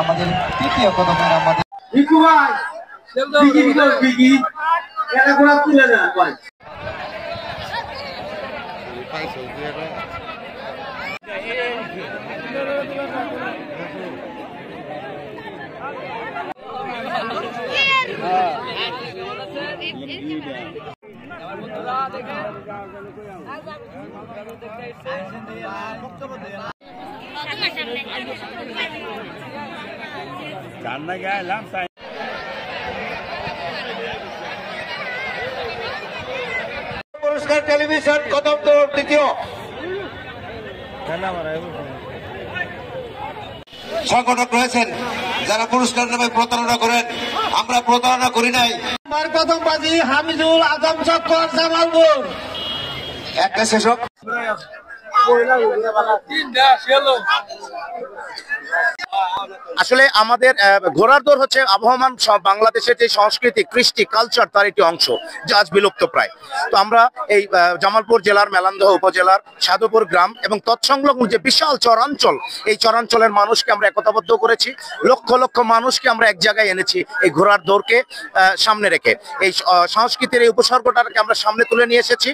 আমাদের তৃতীয় কদমের আমাদের পুরস্কার টেলিভিশন কদম দৌড় দ্বিতীয় সংগঠক রয়েছেন যারা পুরস্কার নামে প্রতারণা করেন। আমরা প্রতারণা করি নাই। আমার প্রথম বাজি হামিদুল আজম চক্কর জামালপুর একটা শেষ হোক। আসলে আমাদের ঘোড়ার দৌড় হচ্ছে আবহমান বাংলাদেশের যে সংস্কৃতি, কৃষ্টি, কালচার, তার একটি অংশ যা আজ বিলুপ্ত প্রায়। তো আমরা এই জামালপুর জেলার মেলান্দহ উপজেলার সাধুপুর গ্রাম এবং তৎসংলগ্ন যে বিশাল চরাঞ্চল, এই চরাঞ্চলের মানুষকে আমরা একতাবদ্ধ করেছি। লক্ষ লক্ষ মানুষকে আমরা এক জায়গায় এনেছি এই ঘোড়ার দৌড়কে সামনে রেখে। এই সংস্কৃতির এই উপসর্গটাকে আমরা সামনে তুলে নিয়ে এসেছি,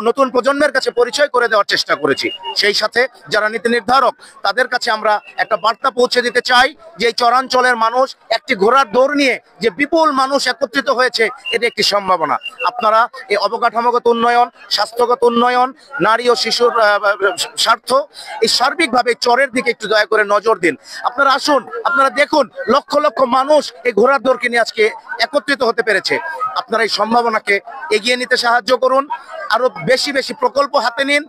নতুন প্রজন্মের কাছে পরিচয় করে দেওয়ার চেষ্টা করেছি। সেই সাথে যারা নীতি নির্ধারক তাদের কাছে আমরা একটা বার্তা পৌঁছে দিতে চাই যে এই চরাঞ্চলের মানুষ একটি ঘোড়ার দৌড় নিয়ে যে বিপুল মানুষ একত্রিত হয়েছে, এটা একটি সম্ভাবনা। আপনারা এই অবকাঠামোগত উন্নয়ন, স্বাস্থ্যগত উন্নয়ন, নারী ও শিশুর স্বার্থ, এই সার্বিকভাবে চরের দিকে একটু দয়া করে নজর দিন। আপনারা আসুন, আপনারা দেখুন লক্ষ লক্ষ মানুষ এই ঘোড়ার দৌড়কে নিয়ে আজকে একত্রিত হতে পেরেছে। আপনারা এই সম্ভাবনাকে এগিয়ে নিতে সাহায্য করুন, আরো বেশি বেশি প্রকল্প হাতে নিন।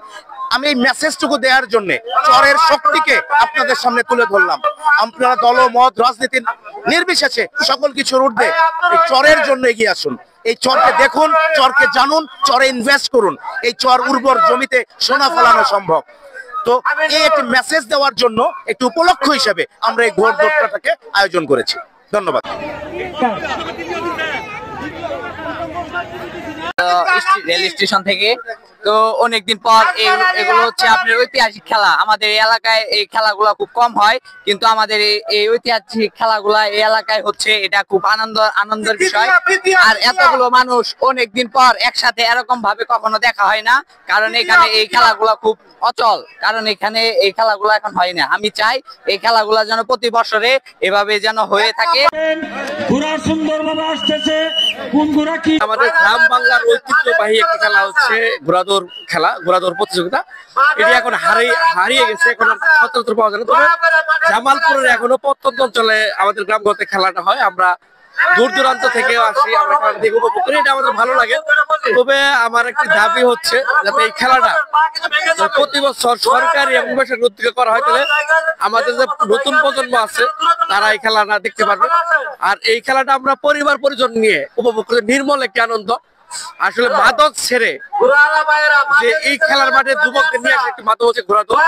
আমি এই মেসেজটুকু দেওয়ার জন্য চরের শক্তিকে আপনাদের সামনে তুলে ধরলাম। আপনারা দল মত রাজনীতি নির্বিশেষে সকল কিছুর ঊর্ধ্বে এই চরের জন্য এগিয়ে আসুন। এই চরকে দেখুন, চরকে জানুন, চরে ইনভেস্ট করুন। এই চর উর্বর জমিতে সোনা ফলানো সম্ভব। তো এই একটি মেসেজ দেওয়ার জন্য একটি উপলক্ষ হিসেবে আমরা এই ঘোড় দৌড়টাকে আয়োজন করেছি। ধন্যবাদ। রেল স্টেশন থেকে তো অনেকদিন পর এগুলো হচ্ছে আপনার ঐতিহাসিক খেলা। আমাদের এলাকায় এই খেলাগুলা খুব কম হয়, কিন্তু আমাদের এই ঐতিহাসিক খেলাগুলা এই এলাকায় হচ্ছে, এটা খুব আনন্দের বিষয়। আর এতগুলো মানুষ অনেকদিন পর একসাথে এরকম ভাবে কখনো দেখা হয় না, কারণ এখানে এই খেলাগুলা খুব অচল, কারণ এখানে এই খেলাগুলো এখন হয় না। আমি চাই এই খেলাগুলা যেন প্রতি বছরে এভাবে যেন হয়ে থাকে। সুন্দরভাবে আসতেছে কোন ঘোড়া কি আমাদের গ্রাম বাংলার ঐতিহ্যবাহী একটা খেলা হচ্ছে ঘোড়াদৌড় খেলা, ঘোড়াদৌড় প্রতিযোগিতা। এটি এখন হারিয়ে গেছে, এখন সচরাচর পাওয়া যায় না। তবে জামালপুরের এখনো প্রত্যন্ত অঞ্চলে আমাদের গ্রামগঞ্জে খেলাটা হয়। আমরা দূর দূরান্ত থেকে আসি, আমরা খেলাটা দেখে উপভোগ করি, এটা আমাদের ভালো লাগে। তবে আমার একটি দাবি হচ্ছে যাতে এই খেলাটা প্রতি বছর সরকারি এবং বেসরকারি উদ্যোগে করা হয়, তাহলে আমাদের যে নতুন প্রজন্ম আছে তারা এই খেলাটা দেখতে পারবে। আর এই খেলাটা আমরা পরিবার পরিজন নিয়ে উপভোগ করি, নির্মল একটি আনন্দ। আসলে মাদক ছেড়ে যে এই খেলার মাঠে যুবকদের নিয়ে আসে একটি মাদক হচ্ছে ঘোড়াদৌড়।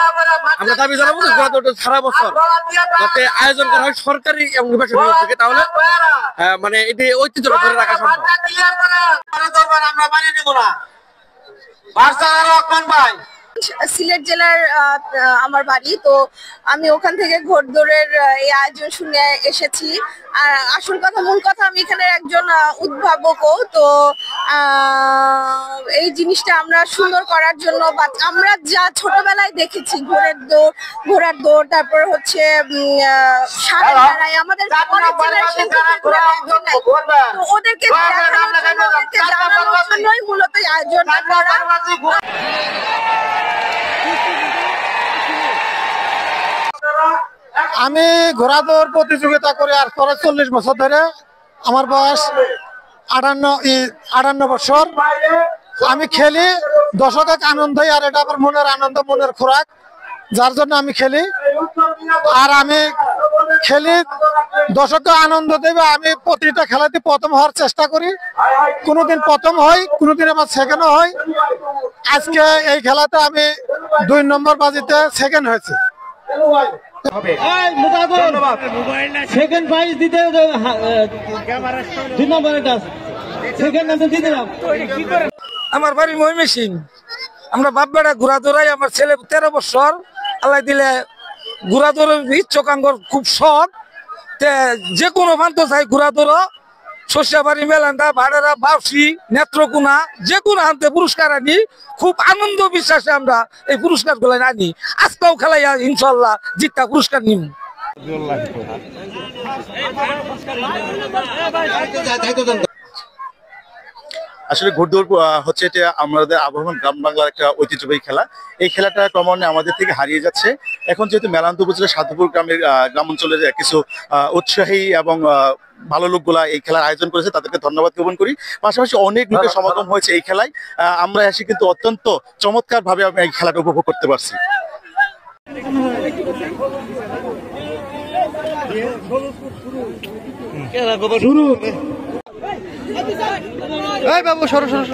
আমরা দাবি জানাবো যে ঘোড়াদৌড়টা সারা বছর যাতে আয়োজন করা হয় সরকারি এবং বেসরকারি উদ্যোগে, তাহলে মানে এটি ঐতিহ্যটা ধরে রাখা সম্ভব। আমরা বানিয়ে দেবো না। ভাই সিলেট জেলার আমার বাড়ি, তো আমি ওখান থেকে ঘোড়দৌড়ের এই আয়োজন শুনে এসেছি। আর আসল কথা, মূল কথা, আমি এখানে একজন উদ্ভাবকও। তো এই জিনিসটা আমরা সুন্দর করার জন্য, বা আমরা যা ছোটবেলায় দেখেছি ঘোড়ার দৌড়, তারপর হচ্ছে ষাঁড়ের লড়াই, আমাদের অনেক generation থেকে তো ওদেরকে দেখানোর জন্য, ওদেরকে জানানোর জন্যই মূলত এই আয়োজনটা করা। আমি ঘোড়াদৌড় প্রতিযোগিতা করে আর 40 বছর ধরে, আমার বয়স 58 বছর। আমি খেলি দর্শকের আনন্দই, আর এটা আমার মনের আনন্দ, মনের খোরাক, যার জন্য আমি খেলি। আর আমি খেলি দর্শককে আনন্দ দেবে। আমি প্রতিটা খেলাতে প্রথম হওয়ার চেষ্টা করি, কোনোদিন প্রথম হই, কোনোদিন আবার সেকেন্ডও হই। আজকে এই খেলাতে আমি 2 নম্বর বাজিতে সেকেন্ড হয়েছি। সেকেন্ড প্রাইজ দিতে 2 নম্বর সেকেন্ড দিতে। আমার বাড়ি ময়মনসিং। আমরা বাপ বেড়া ঘোড়া দৌড়াই। আমার ছেলে 13 বছর, আল্লাহ দিলে ঘোড়া দৌড়ের ইচ্ছুক, আঙ্গর খুব শখ। যে কোনো প্রান্ত চাই ঘোড়া দৌড়, শস্যাবাড়ি, মেলান্ডা, ভাড়ারা, বাউসি, নেত্রকোনা, যে কোনো আনতে পুরস্কার আনি। খুব আনন্দ বিশ্বাসে আমরা এই পুরস্কার গুলো আনি। আজকেও খেলাই ইনশাল্লাহ জিতটা পুরস্কার নিব। আসলে ঘোড়দৌড় হচ্ছে এটা আমাদের আবহমান গ্রাম বাংলার একটা ঐতিহ্যবাহী খেলা। এই খেলাটা ক্রমান্বয়ে আমাদের থেকে হারিয়ে যাচ্ছে। এখন যেহেতু মেলান্ত উপজেলার সাধুপুর গ্রাম অঞ্চলের কিছু উৎসাহী এবং ভালো লোকগুলা এই খেলার আয়োজন করেছে, তাদেরকে ধন্যবাদ জ্ঞাপন করি। পাশাপাশি অনেক লোকের সমাগম হয়েছে এই খেলায়। আমরা এসে কিন্তু অত্যন্ত চমৎকার ভাবে এই খেলাটা উপভোগ করতে পারছি। বাবু সরো সরো।